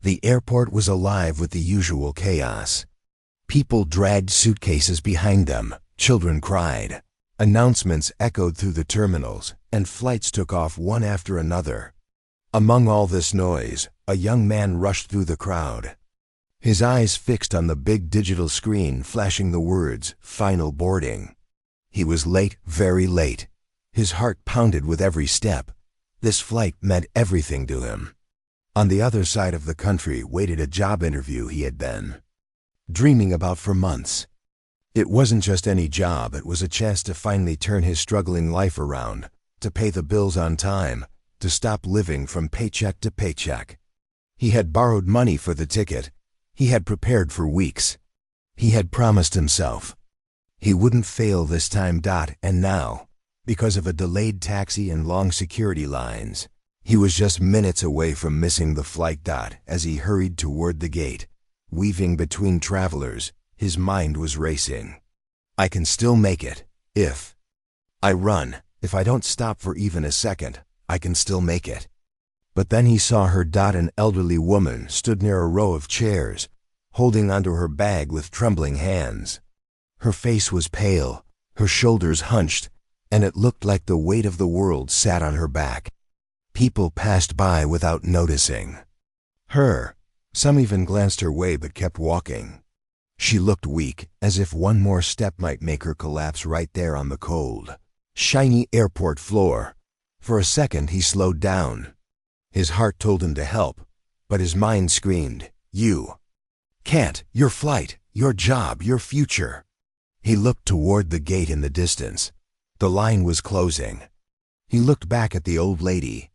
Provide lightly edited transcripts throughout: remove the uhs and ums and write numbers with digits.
The airport was alive with the usual chaos. People dragged suitcases behind them, children cried. Announcements echoed through the terminals, and flights took off one after another. Among all this noise, a young man rushed through the crowd. His eyes fixed on the big digital screen flashing the words, "Final boarding." He was late, very late. His heart pounded with every step. This flight meant everything to him. On the other side of the country waited a job interview he had been dreaming about for months. It wasn't just any job, it was a chance to finally turn his struggling life around, to pay the bills on time, to stop living from paycheck to paycheck. He had borrowed money for the ticket. He had prepared for weeks. He had promised himself he wouldn't fail this time. And now, because of a delayed taxi and long security lines, he was just minutes away from missing the flight. As he hurried toward the gate, weaving between travelers, his mind was racing. I can still make it. If I run, if I don't stop for even a second, I can still make it. But then he saw her. An elderly woman stood near a row of chairs, holding onto her bag with trembling hands. Her face was pale, her shoulders hunched, and it looked like the weight of the world sat on her back. People passed by without noticing her. Some even glanced her way but kept walking. She looked weak, as if one more step might make her collapse right there on the cold, shiny airport floor. For a second he slowed down. His heart told him to help, but his mind screamed, "You can't, your flight, your job, your future." He looked toward the gate in the distance. The line was closing. He looked back at the old lady.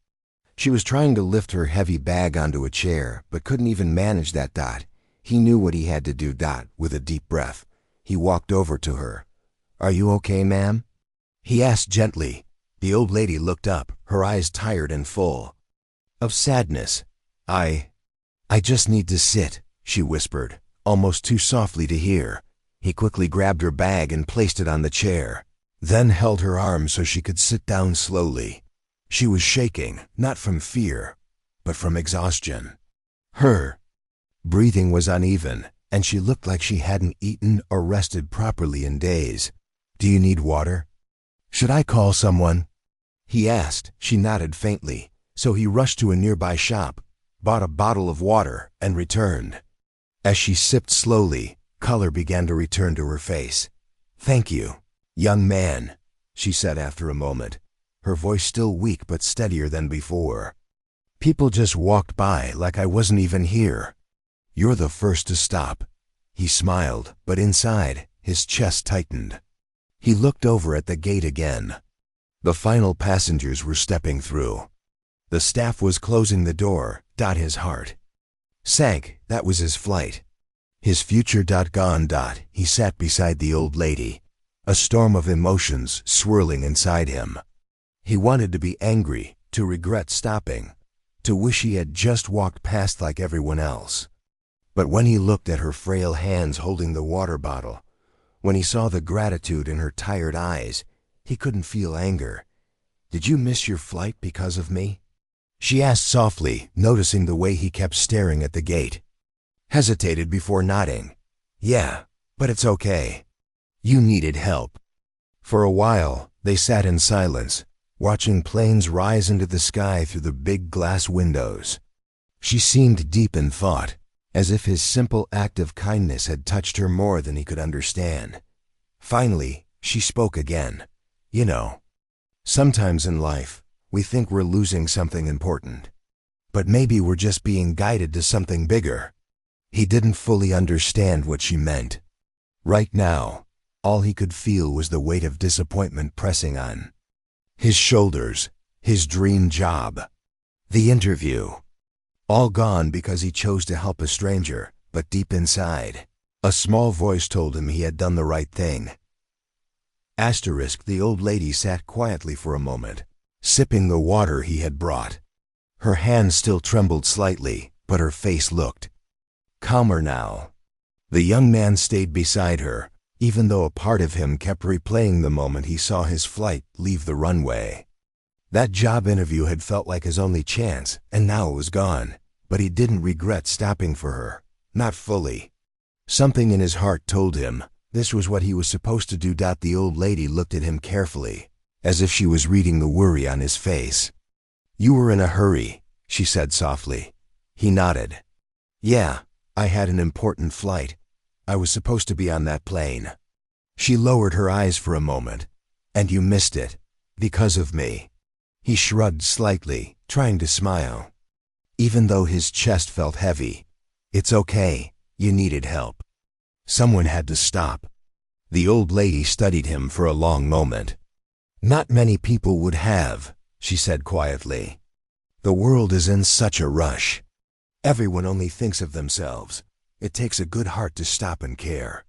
She was trying to lift her heavy bag onto a chair, but couldn't even manage that. He knew what he had to do. With a deep breath, he walked over to her. "Are you okay, ma'am?" he asked gently. The old lady looked up, her eyes tired and full of sadness. I just need to sit," she whispered, almost too softly to hear. He quickly grabbed her bag and placed it on the chair, then held her arm so she could sit down slowly. She was shaking, not from fear, but from exhaustion. Her breathing was uneven, and she looked like she hadn't eaten or rested properly in days. "Do you need water? Should I call someone?" he asked. She nodded faintly, so he rushed to a nearby shop, bought a bottle of water, and returned. As she sipped slowly, color began to return to her face. "Thank you, young man," she said after a moment, her voice still weak but steadier than before. "People just walked by like I wasn't even here. You're the first to stop." He smiled, but inside, his chest tightened. He looked over at the gate again. The final passengers were stepping through. The staff was closing the door. His heart sank. That was his flight. His future. Gone. He sat beside the old lady, a storm of emotions swirling inside him. He wanted to be angry, to regret stopping, to wish he had just walked past like everyone else. But when he looked at her frail hands holding the water bottle, when he saw the gratitude in her tired eyes, he couldn't feel anger. "Did you miss your flight because of me?" she asked softly, noticing the way he kept staring at the gate. Hesitated before nodding. "Yeah, but it's okay. You needed help." For a while, they sat in silence, watching planes rise into the sky through the big glass windows. She seemed deep in thought, as if his simple act of kindness had touched her more than he could understand. Finally, she spoke again. "You know, sometimes in life, we think we're losing something important, but maybe we're just being guided to something bigger." He didn't fully understand what she meant. Right now, all he could feel was the weight of disappointment pressing on his shoulders, his dream job, the interview. All gone because he chose to help a stranger, but deep inside, a small voice told him he had done the right thing. The old lady sat quietly for a moment, sipping the water he had brought. Her hand still trembled slightly, but her face looked calmer now. The young man stayed beside her, even though a part of him kept replaying the moment he saw his flight leave the runway. That job interview had felt like his only chance, and now it was gone. But he didn't regret stopping for her. Not fully. Something in his heart told him this was what he was supposed to do. The old lady looked at him carefully, as if she was reading the worry on his face. "You were in a hurry," she said softly. He nodded. "Yeah, I had an important flight. I was supposed to be on that plane." She lowered her eyes for a moment. "And you missed it. Because of me." He shrugged slightly, trying to smile. Even though his chest felt heavy. "It's okay. You needed help." Someone had to stop. The old lady studied him for a long moment. "Not many people would have," she said quietly. "The world is in such a rush. Everyone only thinks of themselves. It takes a good heart to stop and care."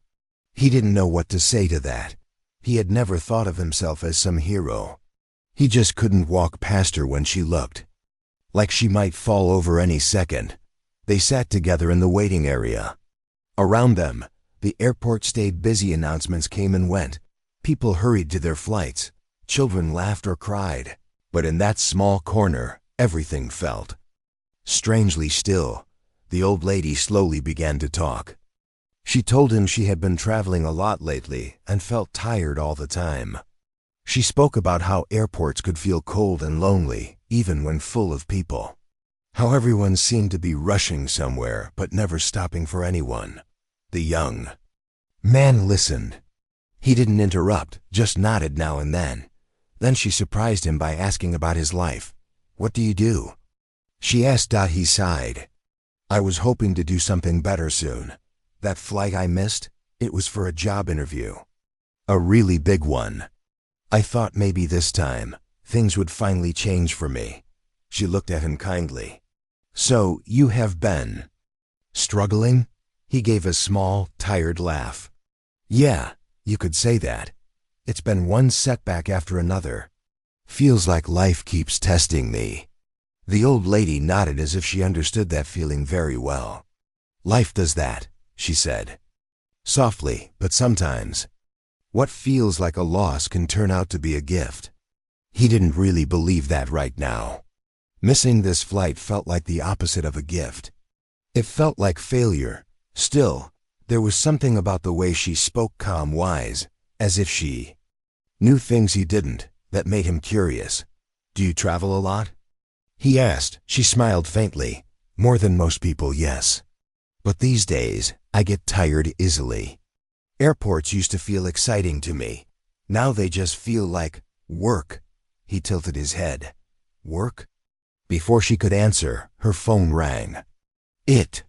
He didn't know what to say to that. He had never thought of himself as some hero. He just couldn't walk past her when she looked. Like she might fall over any second. They sat together in the waiting area. Around them, the airport stayed busy. Announcements came and went. People hurried to their flights. Children laughed or cried. But in that small corner, everything felt strangely still. The old lady slowly began to talk. She told him she had been traveling a lot lately and felt tired all the time. She spoke about how airports could feel cold and lonely, even when full of people. How everyone seemed to be rushing somewhere but never stopping for anyone. The young man listened. He didn't interrupt, just nodded now and then. Then she surprised him by asking about his life. "What do you do?" She asked. He sighed. "I was hoping to do something better soon. That flight I missed, it was for a job interview. A really big one. I thought maybe this time, things would finally change for me." She looked at him kindly. "So, you have been struggling?" He gave a small, tired laugh. "Yeah, you could say that. It's been one setback after another. Feels like life keeps testing me." The old lady nodded as if she understood that feeling very well. "Life does that," she said. Softly, but sometimes. What feels like a loss can turn out to be a gift. He didn't really believe that right now. Missing this flight felt like the opposite of a gift. It felt like failure. Still, there was something about the way she spoke, calm, wise, as if she knew things he didn't, that made him curious. "Do you travel a lot?" he asked. She smiled faintly. "More than most people, yes. But these days, I get tired easily. Airports used to feel exciting to me. Now they just feel like work." He tilted his head. "Work?" Before she could answer, her phone rang. It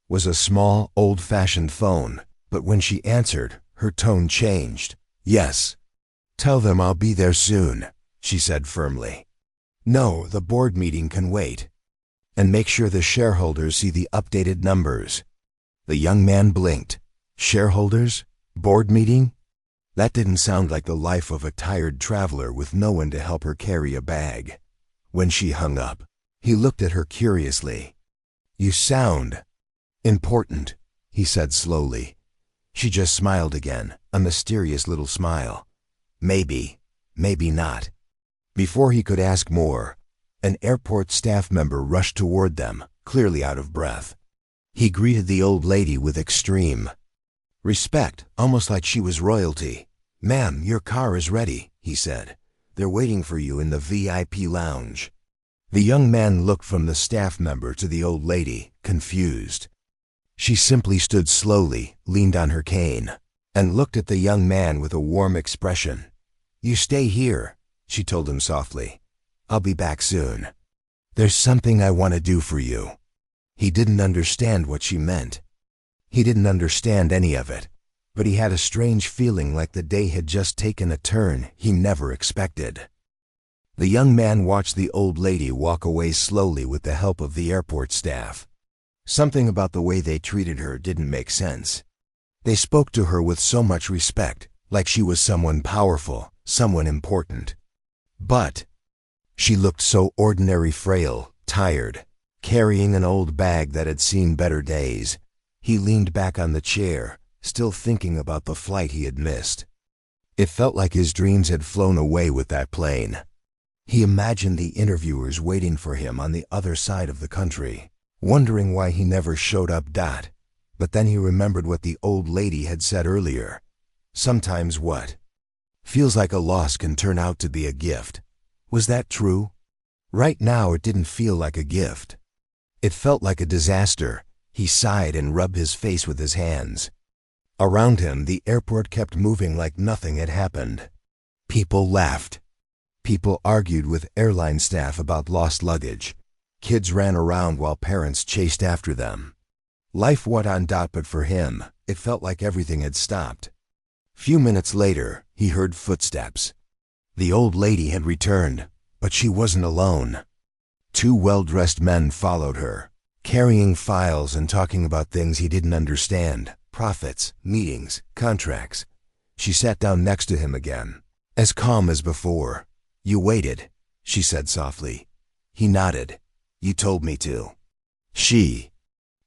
was a small, old-fashioned phone, but when she answered, her tone changed. "Yes. Tell them I'll be there soon," she said firmly. "No, the board meeting can wait. And make sure the shareholders see the updated numbers." The young man blinked. Shareholders? Board meeting? That didn't sound like the life of a tired traveler with no one to help her carry a bag. When she hung up, he looked at her curiously. "You sound important," he said slowly. She just smiled again, a mysterious little smile. Maybe, maybe not. Before he could ask more, an airport staff member rushed toward them, clearly out of breath. He greeted the old lady with extreme respect, almost like she was royalty. "Ma'am, your car is ready," he said. "They're waiting for you in the VIP lounge." The young man looked from the staff member to the old lady, confused. She simply stood slowly, leaned on her cane, and looked at the young man with a warm expression. "You stay here," she told him softly. "I'll be back soon. There's something I want to do for you." He didn't understand what she meant. He didn't understand any of it, but he had a strange feeling like the day had just taken a turn he never expected. The young man watched the old lady walk away slowly with the help of the airport staff. Something about the way they treated her didn't make sense. They spoke to her with so much respect, like she was someone powerful, someone important. But she looked so ordinary, frail, tired, carrying an old bag that had seen better days. He leaned back on the chair, still thinking about the flight he had missed. It felt like his dreams had flown away with that plane. He imagined the interviewers waiting for him on the other side of the country, wondering why he never showed up. But then he remembered what the old lady had said earlier. Sometimes what feels like a loss can turn out to be a gift. Was that true? Right now it didn't feel like a gift. It felt like a disaster. He sighed and rubbed his face with his hands. Around him, the airport kept moving like nothing had happened. People laughed. People argued with airline staff about lost luggage. Kids ran around while parents chased after them. Life went on. But for him, it felt like everything had stopped. Few minutes later, he heard footsteps. The old lady had returned, but she wasn't alone. Two well-dressed men followed her, carrying files and talking about things he didn't understand. Profits, meetings, contracts. She sat down next to him again, as calm as before. "You waited," she said softly. He nodded. "You told me to." She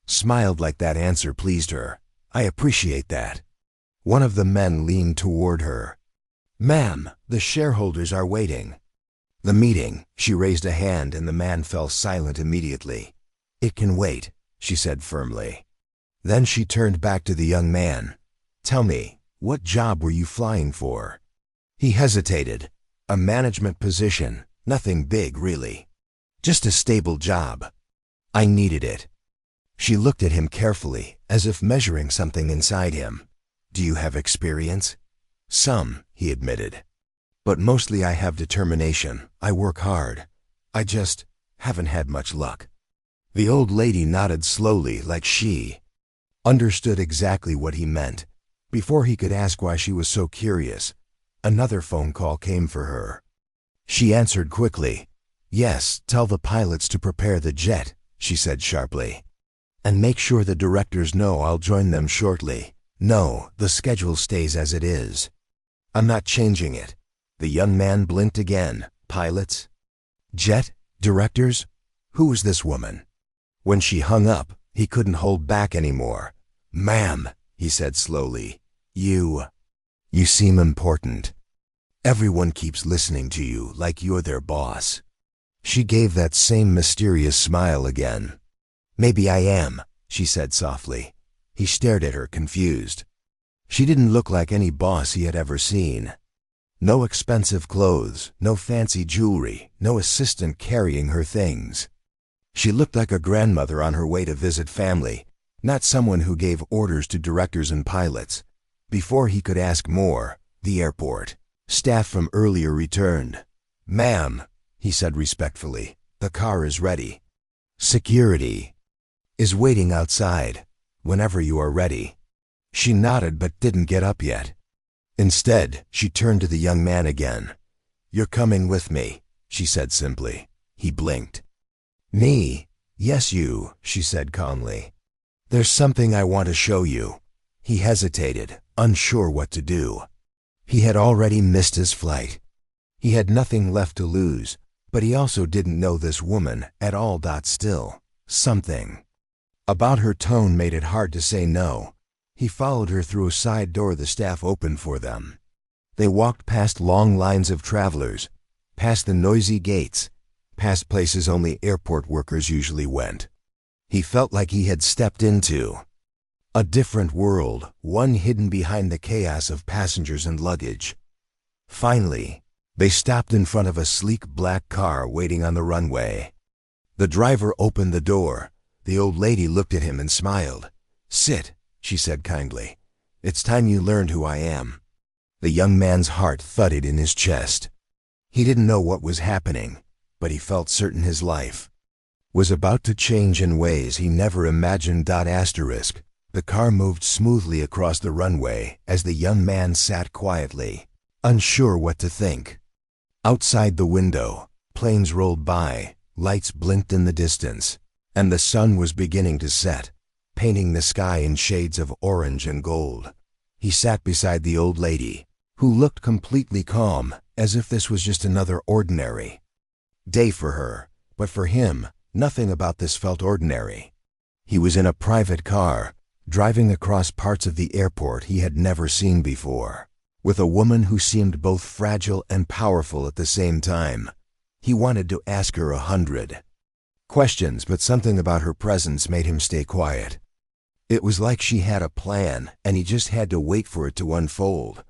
smiled like that answer pleased her. "I appreciate that." One of the men leaned toward her. "Ma'am, the shareholders are waiting." "The meeting." She raised a hand and the man fell silent immediately. "It can wait," she said firmly. Then she turned back to the young man. "Tell me, what job were you flying for?" He hesitated. "A management position. Nothing big, really. Just a stable job. I needed it." She looked at him carefully, as if measuring something inside him. "Do you have experience?" "Some," he admitted. "But mostly I have determination. I work hard. I just haven't had much luck." The old lady nodded slowly, like she understood exactly what he meant. Before he could ask why she was so curious, another phone call came for her. She answered quickly. "Yes, tell the pilots to prepare the jet," she said sharply. "And make sure the directors know I'll join them shortly." "No, the schedule stays as it is. I'm not changing it." The young man blinked again. "Pilots? Jet? Directors? Who was this woman?" When she hung up, he couldn't hold back anymore. "Ma'am," he said slowly, You seem important. Everyone keeps listening to you like you're their boss." She gave that same mysterious smile again. "Maybe I am," she said softly. He stared at her, confused. She didn't look like any boss he had ever seen. No expensive clothes, no fancy jewelry, no assistant carrying her things. She looked like a grandmother on her way to visit family, not someone who gave orders to directors and pilots. Before he could ask more, the airport staff from earlier returned. "Ma'am," he said respectfully, "the car is ready. Security is waiting outside, whenever you are ready." She nodded but didn't get up yet. Instead, she turned to the young man again. "You're coming with me," she said simply. He blinked. "Me? Yes, you," she said calmly. "There's something I want to show you." He hesitated, unsure what to do. He had already missed his flight. He had nothing left to lose, but he also didn't know this woman at all. Still, something about her tone made it hard to say no. He followed her through a side door the staff opened for them. They walked past long lines of travelers, past the noisy gates, past places only airport workers usually went. He felt like he had stepped into a different world, one hidden behind the chaos of passengers and luggage. Finally, they stopped in front of a sleek black car waiting on the runway. The driver opened the door. The old lady looked at him and smiled. "Sit," she said kindly. "It's time you learned who I am." The young man's heart thudded in his chest. He didn't know what was happening, but he felt certain his life was about to change in ways he never imagined. The car moved smoothly across the runway as the young man sat quietly, unsure what to think. Outside the window, planes rolled by, lights blinked in the distance, and the sun was beginning to set, painting the sky in shades of orange and gold. He sat beside the old lady, who looked completely calm, as if this was just another ordinary day for her. But for him, nothing about this felt ordinary. He was in a private car, driving across parts of the airport he had never seen before, with a woman who seemed both fragile and powerful at the same time. He wanted to ask her 100 Questions, but something about her presence made him stay quiet. It was like she had a plan, and he just had to wait for it to unfold.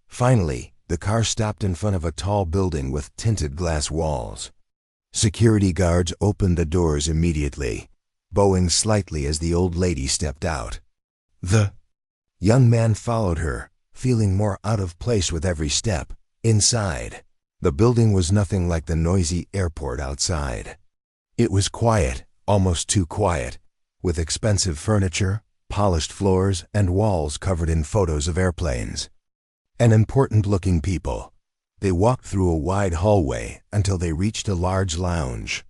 Finally, the car stopped in front of a tall building with tinted glass walls. Security guards opened the doors immediately, bowing slightly as the old lady stepped out. The young man followed her, feeling more out of place with every step. Inside, the building was nothing like the noisy airport outside. It was quiet, almost too quiet, with expensive furniture, polished floors, and walls covered in photos of airplanes. And important-looking people. They walked through a wide hallway until they reached a large lounge.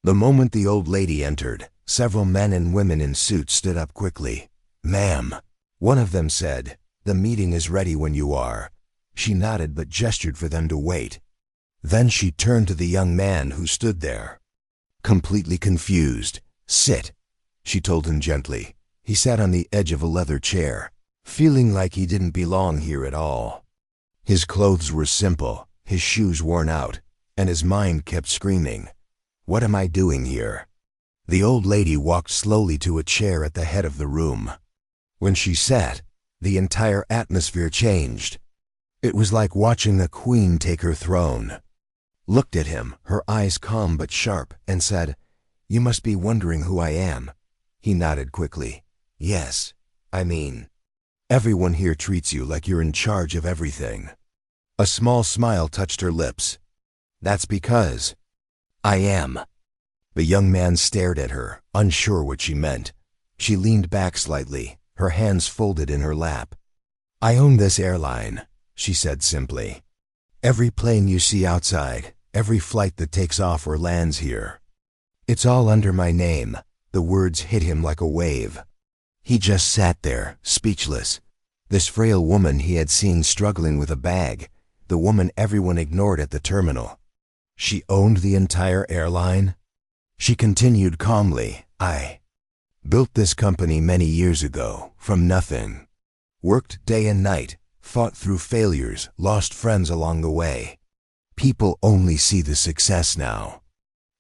The moment the old lady entered, several men and women in suits stood up quickly. "Ma'am," one of them said, "the meeting is ready when you are." She nodded but gestured for them to wait. Then she turned to the young man who stood there, completely confused. "Sit," she told him gently. He sat on the edge of a leather chair, feeling like he didn't belong here at all. His clothes were simple, his shoes worn out, and his mind kept screaming, "What am I doing here?" The old lady walked slowly to a chair at the head of the room. When she sat, the entire atmosphere changed. It was like watching a queen take her throne. Looked at him, her eyes calm but sharp, and said, "You must be wondering who I am." He nodded quickly. "Yes, I mean, everyone here treats you like you're in charge of everything." A small smile touched her lips. "That's because I am." The young man stared at her, unsure what she meant. She leaned back slightly, her hands folded in her lap. "I own this airline," she said simply. "Every plane you see outside, every flight that takes off or lands here. It's all under my name." The words hit him like a wave. He just sat there, speechless. This frail woman he had seen struggling with a bag, the woman everyone ignored at the terminal. She owned the entire airline? She continued calmly, "I built this company many years ago, from nothing. Worked day and night, fought through failures, lost friends along the way. People only see the success now.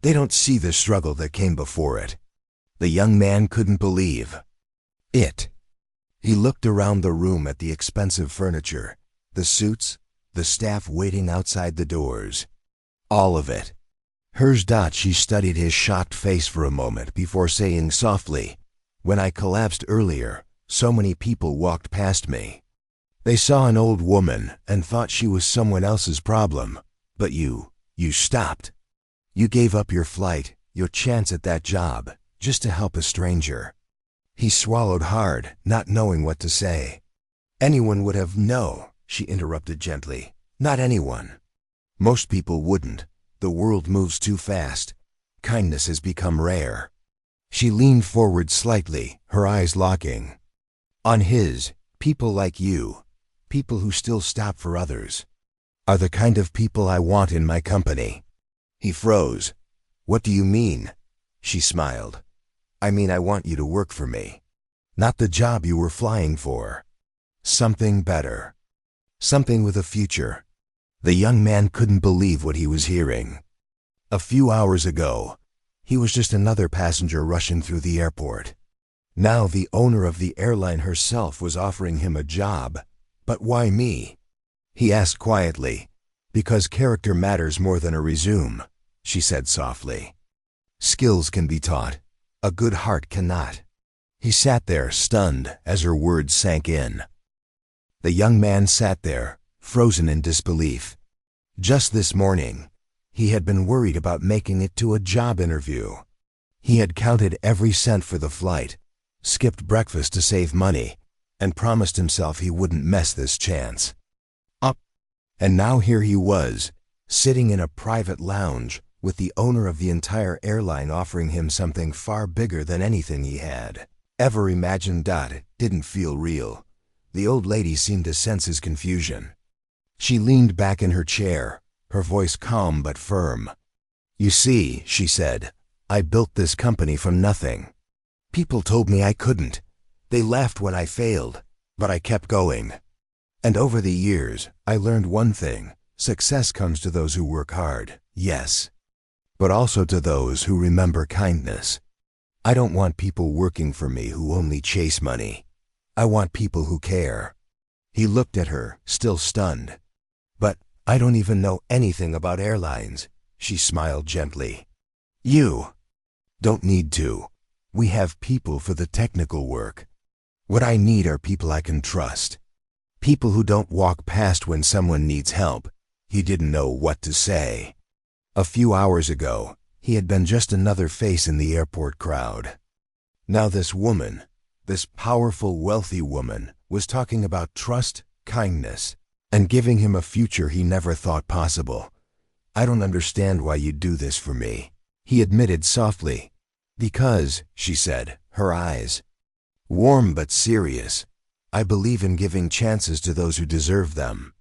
They don't see the struggle that came before it." The young man couldn't believe it. He looked around the room at the expensive furniture, the suits, the staff waiting outside the doors. All of it. She studied his shocked face for a moment before saying softly, "When I collapsed earlier, so many people walked past me. They saw an old woman and thought she was someone else's problem. But you stopped. You gave up your flight, your chance at that job, just to help a stranger." He swallowed hard, not knowing what to say. "Anyone would have..." "No," she interrupted gently. "Not anyone. Most people wouldn't. The world moves too fast. Kindness has become rare." She leaned forward slightly, her eyes locking on his. "People like you, people who still stop for others, are the kind of people I want in my company." He froze. "What do you mean?" She smiled. "I mean, I want you to work for me. Not the job you were flying for. Something better. Something with a future." The young man couldn't believe what he was hearing. A few hours ago, he was just another passenger rushing through the airport. Now the owner of the airline herself was offering him a job. "But why me?" he asked quietly. "Because character matters more than a resume," she said softly. "Skills can be taught. A good heart cannot." He sat there, stunned, as her words sank in. The young man sat there, frozen in disbelief. Just this morning, he had been worried about making it to a job interview. He had counted every cent for the flight, skipped breakfast to save money, and promised himself he wouldn't miss this chance. And now here he was, sitting in a private lounge, with the owner of the entire airline offering him something far bigger than anything he had ever imagined. It didn't feel real. The old lady seemed to sense his confusion. She leaned back in her chair, her voice calm but firm. "You see," she said, "I built this company from nothing. People told me I couldn't. They laughed when I failed, but I kept going. And over the years, I learned one thing: success comes to those who work hard, yes. but also to those who remember kindness. I don't want people working for me who only chase money. I want people who care." He looked at her, still stunned. "But I don't even know anything about airlines," she smiled gently. "You don't need to. We have people for the technical work. What I need are people I can trust. People who don't walk past when someone needs help." He didn't know what to say. A few hours ago, he had been just another face in the airport crowd. Now this woman, this powerful, wealthy woman, was talking about trust, kindness, and giving him a future he never thought possible. "I don't understand why you do this for me," he admitted softly. "Because," she said, her eyes warm but serious, "I believe in giving chances to those who deserve them.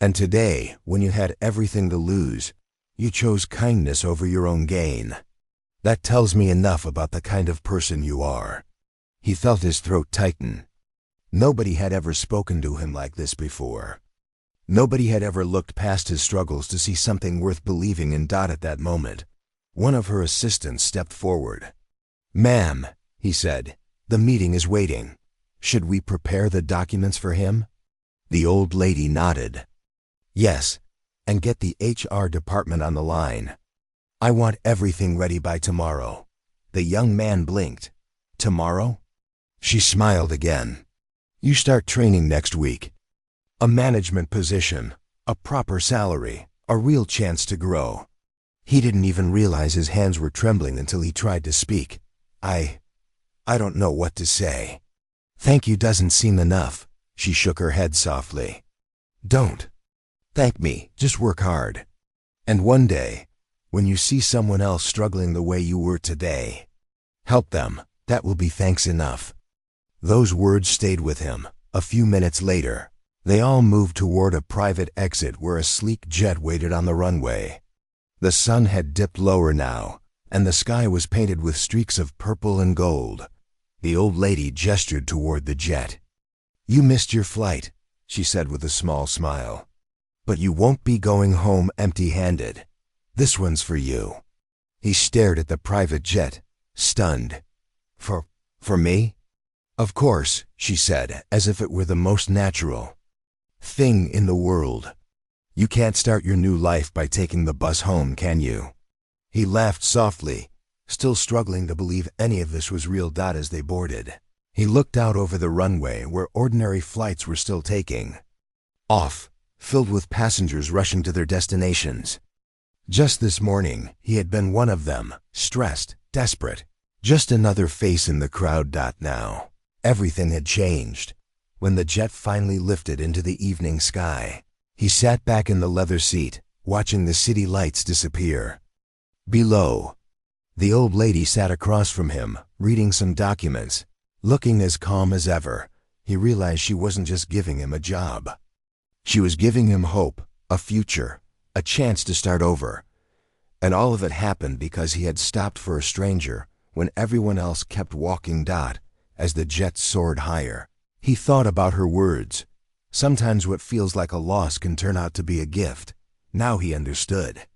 And today, when you had everything to lose, you chose kindness over your own gain. That tells me enough about the kind of person you are." He felt his throat tighten. Nobody had ever spoken to him like this before. Nobody had ever looked past his struggles to see something worth believing in. At that moment, one of her assistants stepped forward. "Ma'am," he said, "the meeting is waiting. Should we prepare the documents for him?" The old lady nodded. "Yes, and get the HR department on the line. I want everything ready by tomorrow." The young man blinked. "Tomorrow?" She smiled again. "You start training next week. A management position, a proper salary, a real chance to grow." He didn't even realize his hands were trembling until he tried to speak. I don't know what to say." "Thank you doesn't seem enough." She shook her head softly. "Don't thank me, just work hard. And one day, when you see someone else struggling the way you were today, help them. That will be thanks enough." Those words stayed with him. A few minutes later, they all moved toward a private exit where a sleek jet waited on the runway. The sun had dipped lower now, and the sky was painted with streaks of purple and gold. The old lady gestured toward the jet. "You missed your flight," she said with a small smile. "But you won't be going home empty-handed. This one's for you." He stared at the private jet, stunned. For me?" "Of course," she said, as if it were the most natural thing in the world. "You can't start your new life by taking the bus home, can you?" He laughed softly, still struggling to believe any of this was real. As they boarded, he looked out over the runway where ordinary flights were still taking off, filled with passengers rushing to their destinations. Just this morning, he had been one of them, stressed, desperate, just another face in the crowd. Now, everything had changed. When the jet finally lifted into the evening sky, he sat back in the leather seat, watching the city lights disappear. Below, the old lady sat across from him, reading some documents, looking as calm as ever. He realized she wasn't just giving him a job. She was giving him hope, a future, a chance to start over. And all of it happened because he had stopped for a stranger when everyone else kept walking. As the jet soared higher, he thought about her words. Sometimes what feels like a loss can turn out to be a gift. Now he understood.